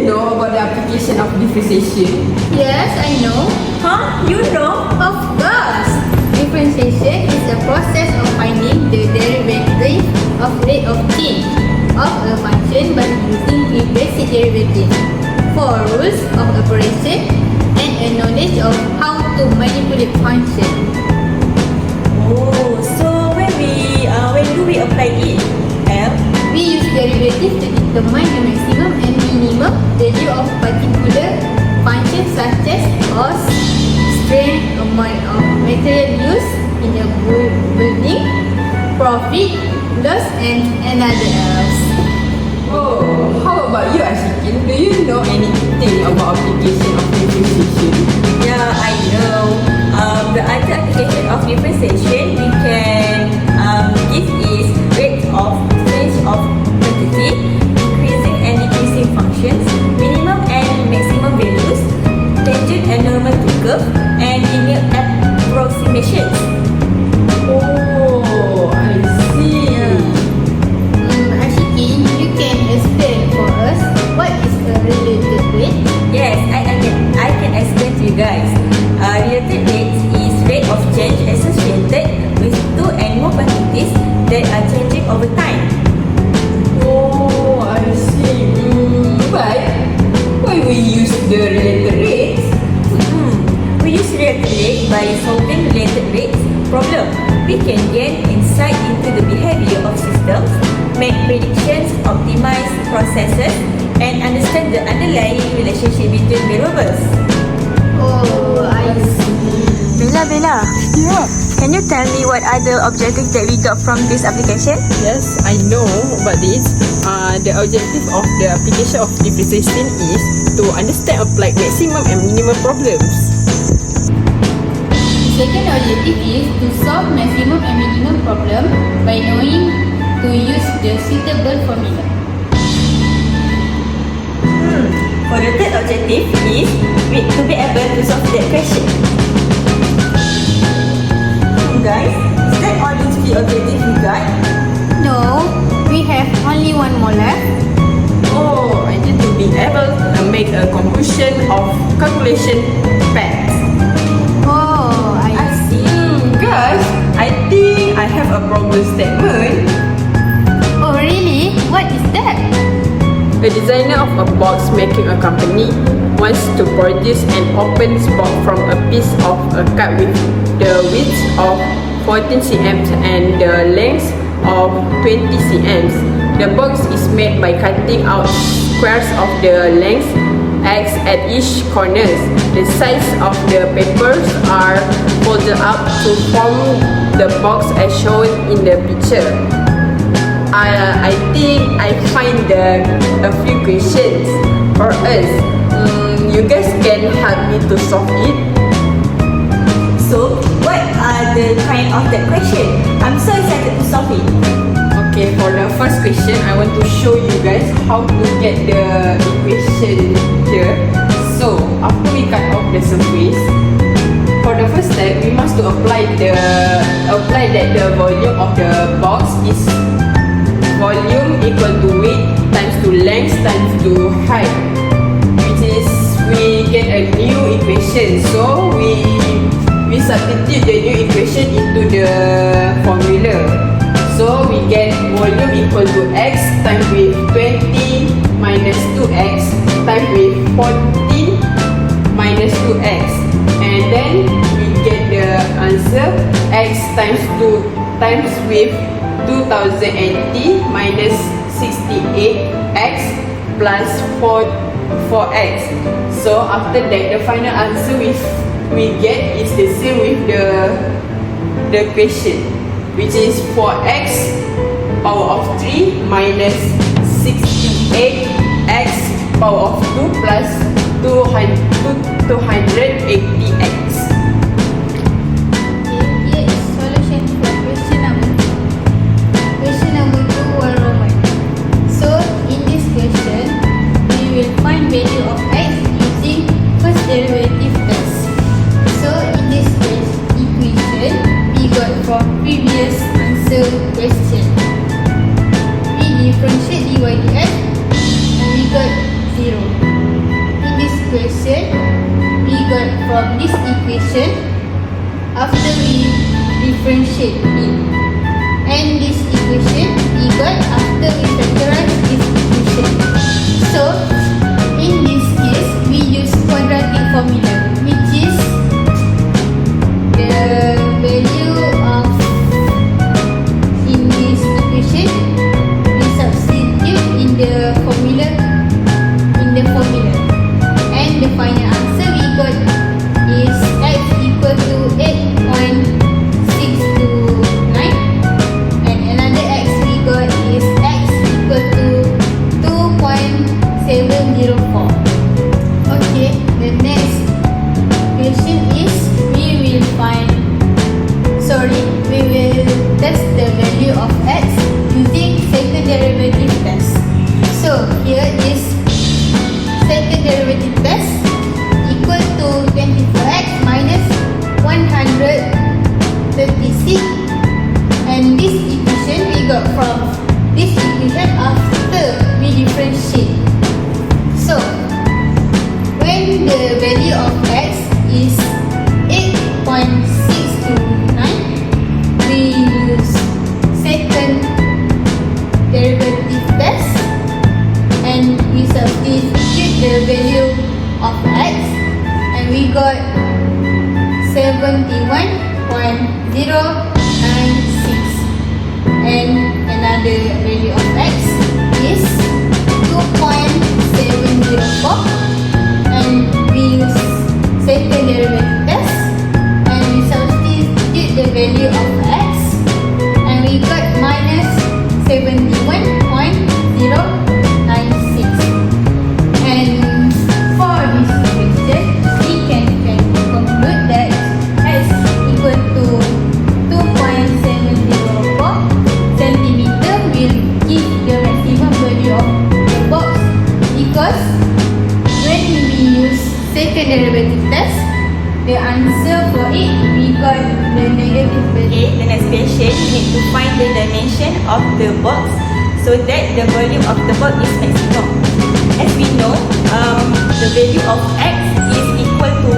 you know about the application of differentiation? Yes, I know. Huh? You know? Of course. Differentiation is the process of finding the derivative of rate of change of a function by using the basic derivative, 4 rules of operation, and a knowledge of how to manipulate function. Oh, so when do we apply it? L? We use derivative to determine the maximum and minimum value of particular functions such as cost, strain, amount of material used in a building, profit, loss, and other else. Oh, how about you, Ashikin? Do you know anything about application of differentiation? Yeah, I know. The other application of differentiation we can give is rate of change of quantity, increasing and decreasing functions, minimum and maximum values, tangent and normal to curve, and linear approximations. Oh, I see. Ashikin, you can explain for us what is a related rate? Yes, I can explain to you guys. Related rate is rate of change associated with two and more quantities that are changing over time. Oh, I see. But why we use the related rates? We use related rate by solving related rates problem. We can gain insight into the behavior of systems, make predictions, optimize processes, and understand the underlying relationship between variables. Oh, I see. Bella, Yeah. can you tell me what are the objectives that we got from this application? Yes, I know about this. The objective of the application of differentiation is to understand applied maximum and minimum problems. The second objective is to solve maximum and minimum problem by knowing to use the suitable formula. For the third objective is to be able to solve that question. Guys, is that all the three objectives we got? No, we have only one more left. Oh, I need to be able to make a conclusion of calculation facts. Oh, I see. Guys, I think I have a problem statement. Oh, really? What is that? The designer of a box making a company wants to produce an open box from a piece of a card with the width of 14 cm and the length of 20 cm. The box is made by cutting out squares of the length X at each corners. The sides of the papers are folded up to form the box as shown in the picture. I think I find a few questions for us. You guys can help me to solve it. So, what are the kind of that question? I'm so excited to solve it. Okay, for the first question, I want to show you guys how to get the equation here. So, after we cut off the surface, for the first step, we must to apply that the volume of the box is volume equal to weight times to length times to height, which is we get a new equation. So we substitute the new equation into the formula. So we get volume equal to x times with 20 minus 2x times with 14 minus 2x, and then we get the answer x times 2 times with 2080 minus 68x plus 4x. So after that, the final answer we get is the same with the question, which is 4x power of 3 minus 68x power of 2 plus 280x. Here is solution for question number 2. Question number 2 were Roman. So in this question, we will find value of x using first derivative test. So in this equation, we got from previous answer question. We differentiate dy dx and we got 0. got from this equation after we differentiate it. And this equation we got after we factorize this equation. So, in this case, we use quadratic formula, which is the value of, in this equation, we substitute in the formula, and the final answer we got is x equal to 8.629, and another x we got is x equal to 2.704. Okay, the next question is we will test the value of x using second derivative test. So here is second derivative test equal to 24x minus 136, and this equation we got from this equation after we differentiate. So when the value of x is 8.629, we use second derivative test and we substitute the value of x, and we got 71.096, and another value of x is 2.704, and we use second derivative test and we substitute the value of x, and we got minus 71.096. And for this question, we can conclude that x equal to 2.704 centimeter will give the maximum value of the box, because when we use second derivative test, the answer for it we got the negative value. Okay, the next question, we need to find the dimension of the box so that the volume of the box is maximum. As we know, the value of x is equal to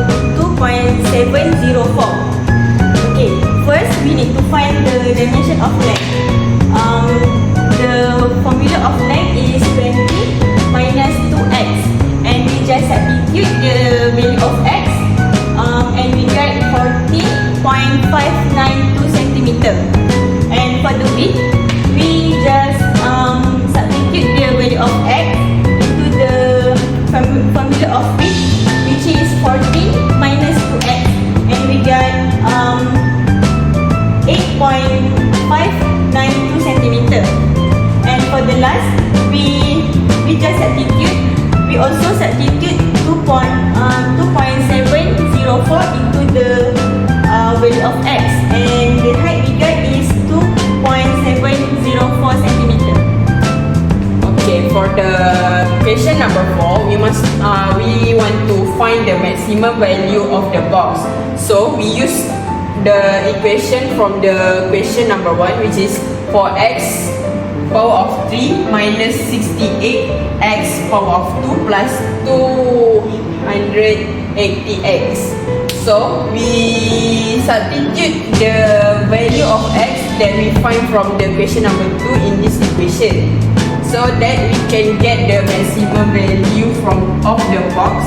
2.704. Okay, first we need to find the dimension of length. The formula of length is 20 minus 2x, and we just substitute the value of x, and we get 40.592 centimeter. And for the width, we just substitute the value of x into the formula of width, which is 40 minus 2x, and we get 8.592 centimeter. And for the last, we just substitute. We also substitute 2.704 into the value of x, and the height we get is 2.704 centimeter. Okay, for the question number 4, we want to find the maximum value of the box. So we use the equation from the question number 1, which is 4x power of 3 minus 68x power of 2 plus 280x. So we substitute the value of x that we find from the question number 2 in this equation, so that we can get the maximum value of the box,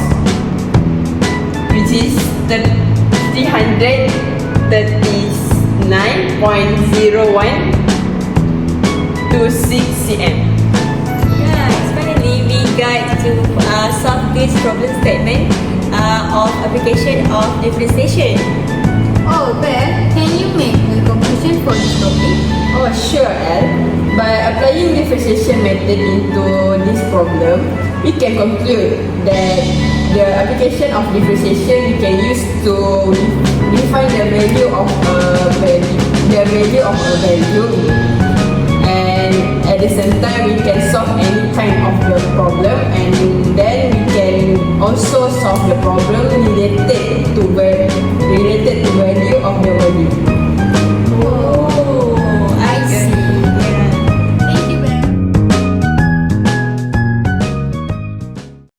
which is 339.0126 cm. Yeah, finally we got to solve this problem statement of application of differentiation. Oh, Belle, can you make a conclusion for this topic? Oh, sure, Al. By applying differentiation method into this problem, we can conclude that the application of differentiation we can use to define the value of a value, and at the same time we can solve any kind of the problem, and then we can also solve the problem related